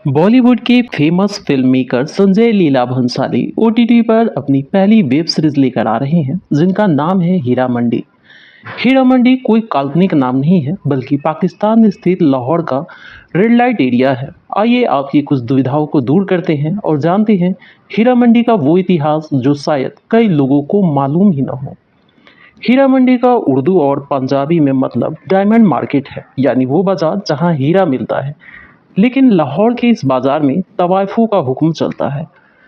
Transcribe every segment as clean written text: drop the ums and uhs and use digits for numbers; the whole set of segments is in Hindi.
बॉलीवुड के famous film maker Sanjay Leela Bhansali OTT पर अपनी पहली वेब सीरीज लेकर आ रहे हैं जिनका नाम है हीरा मंडी। हीरा मंडी कोई काल्पनिक नाम नहीं है बल्कि पाकिस्तान स्थित लाहौर का रेड लाइट एरिया है। आइए आपकी कुछ दुविधाओं को दूर करते हैं और जानते हैं हीरा मंडी का वो इतिहास जो शायद कई लोगों को मालूम ही न हो। हीरा मंडी का उर्दू और पंजाबी में मतलब डायमंड मार्केट है, यानी वो बाजार जहां हीरा मिलता है। लेकिन लाहौर के इस बाजार में तवायफों का हुक्म चलता है।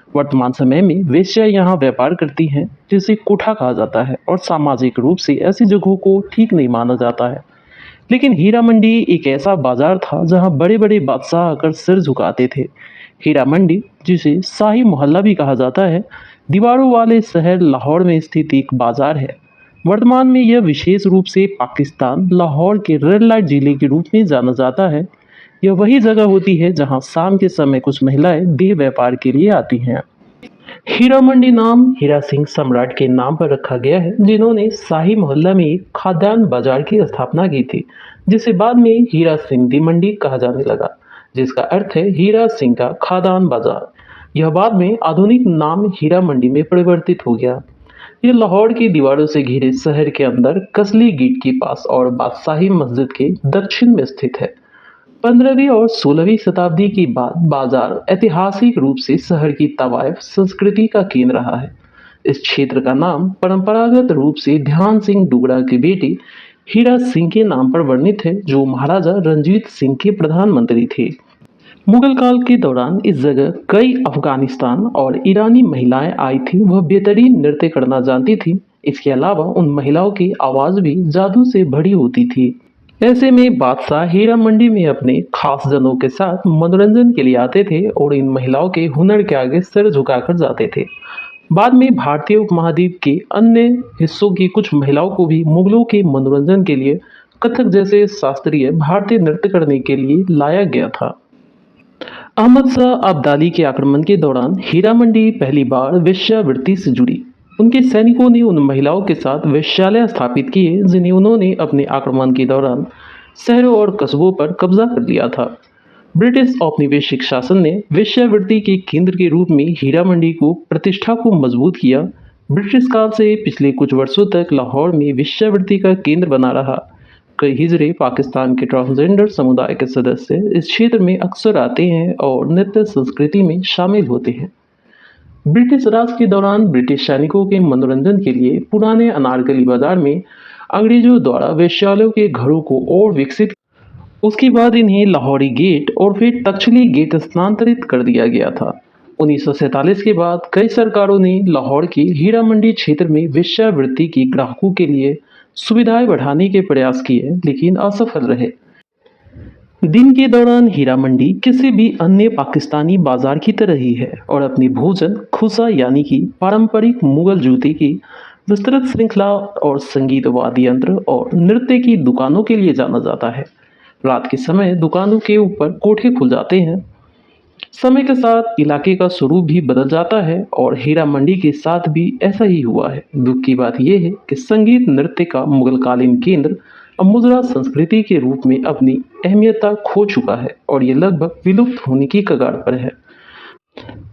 वर्तमान समय में वेश्या यहाँ व्यापार करती हैं जिसे कोठा कहा जाता है और सामाजिक रूप से ऐसी जगहों को ठीक नहीं माना जाता है। लेकिन हीरा मंडी एक ऐसा बाजार था जहाँ बड़े बड़े बादशाह आकर सिर झुकाते थे। हीरा मंडी, जिसे शाही मोहल्ला भी कहा जाता है, दीवारों वाले शहर लाहौर में स्थित एक बाजार है। वर्तमान में यह विशेष रूप से पाकिस्तान लाहौर के रेड लाइट जिले के रूप में जाना जाता है। यह वही जगह होती है जहां शाम के समय कुछ महिलाएं देह व्यापार के लिए आती हैं। हीरा मंडी नाम हीरा सिंह सम्राट के नाम पर रखा गया है जिन्होंने शाही मोहल्ला में एक खाद्यान्न बाजार की स्थापना की थी, जिसे बाद में हीरा सिंह दी मंडी कहा जाने लगा, जिसका अर्थ है हीरा सिंह का खाद्यान्न बाजार। यह बाद में आधुनिक नाम हीरा मंडी में परिवर्तित हो गया। यह लाहौर की दीवारों से घिरे शहर के अंदर कसली गेट के पास और बादशाही मस्जिद के दक्षिण में स्थित है। 15वीं और 16वीं शताब्दी के बाद बाजार ऐतिहासिक रूप से शहर की तवायफ संस्कृति का केंद्र रहा है। इस क्षेत्र का नाम परंपरागत रूप से ध्यान सिंह डुगरा के बेटे हीरा सिंह के नाम पर वर्णित है, जो महाराजा रणजीत सिंह के प्रधानमंत्री थे। मुगल काल के दौरान इस जगह कई अफगानिस्तान और ईरानी महिलाएं आई थी। वह बेहतरीन नृत्य करना जानती थी। इसके अलावा उन महिलाओं की आवाज भी जादू से भरी होती थी। ऐसे में बादशाह हीरा मंडी में अपने खास जनों के साथ मनोरंजन के लिए आते थे और इन महिलाओं के हुनर के आगे सिर झुकाकर जाते थे। बाद में भारतीय उपमहाद्वीप के अन्य हिस्सों की कुछ महिलाओं को भी मुगलों के मनोरंजन के लिए कथक जैसे शास्त्रीय भारतीय नृत्य करने के लिए लाया गया था। अहमद शाह अब्दाली के आक्रमण के दौरान हीरा मंडी पहली बार वेश्यावृत्ति से जुड़ी। उनके सैनिकों ने उन महिलाओं के साथ वेश्यालय स्थापित किए जिन्हें उन्होंने अपने आक्रमण के दौरान शहरों और कस्बों पर कब्जा कर लिया था। ब्रिटिश औपनिवेशिक शासन ने वेश्यावृत्ति के केंद्र के रूप में हीरा मंडी को प्रतिष्ठा को मजबूत किया। ब्रिटिश काल से पिछले कुछ वर्षों तक लाहौर में वेश्यावृत्ति का केंद्र बना रहा। कई हिजड़े पाकिस्तान के ट्रांसजेंडर समुदाय के सदस्य इस क्षेत्र में अक्सर आते हैं और नृत्य संस्कृति में शामिल होते हैं। ब्रिटिश राज के दौरान ब्रिटिश सैनिकों के मनोरंजन के लिए पुराने अनारकली बाजार में अंग्रेजों द्वारा वेश्यालयों के घरों को और विकसित, उसके बाद इन्हें लाहौरी गेट और फिर तक्षली गेट स्थानांतरित कर दिया गया था। 1947 के बाद कई सरकारों ने लाहौर के हीरा मंडी क्षेत्र में वेश्यावृत्ति के ग्राहकों के लिए सुविधाएं बढ़ाने के प्रयास किए, लेकिन असफल रहे। दिन के दौरान हीरा मंडी किसी भी अन्य पाकिस्तानी बाजार की तरह ही है और अपनी भोजन खुसा यानी कि पारंपरिक मुगल जूते की विस्तृत श्रृंखला और संगीत वाद्य यंत्र और नृत्य की दुकानों के लिए जाना जाता है। रात के समय दुकानों के ऊपर कोठे खुल जाते हैं। समय के साथ इलाके का स्वरूप भी बदल जाता है और हीरा मंडी के साथ भी ऐसा ही हुआ है। दुख की बात यह है कि संगीत नृत्य का मुगलकालीन केंद्र अब मुजरा संस्कृति के रूप में अपनी अहमियत खो चुका है और ये लगभग विलुप्त होने की कगार पर है।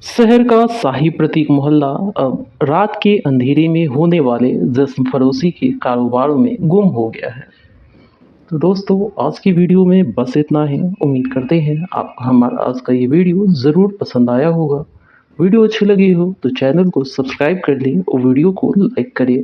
शहर का शाही प्रतीक मोहल्ला अब रात के अंधेरे में होने वाले जश्न फरोशी के कारोबारों में गुम हो गया है। तो दोस्तों, आज की वीडियो में बस इतना ही। उम्मीद करते हैं आपको हमारा आज का ये वीडियो ज़रूर पसंद आया होगा। वीडियो अच्छी लगी हो तो चैनल को सब्सक्राइब कर लें और वीडियो को लाइक करें।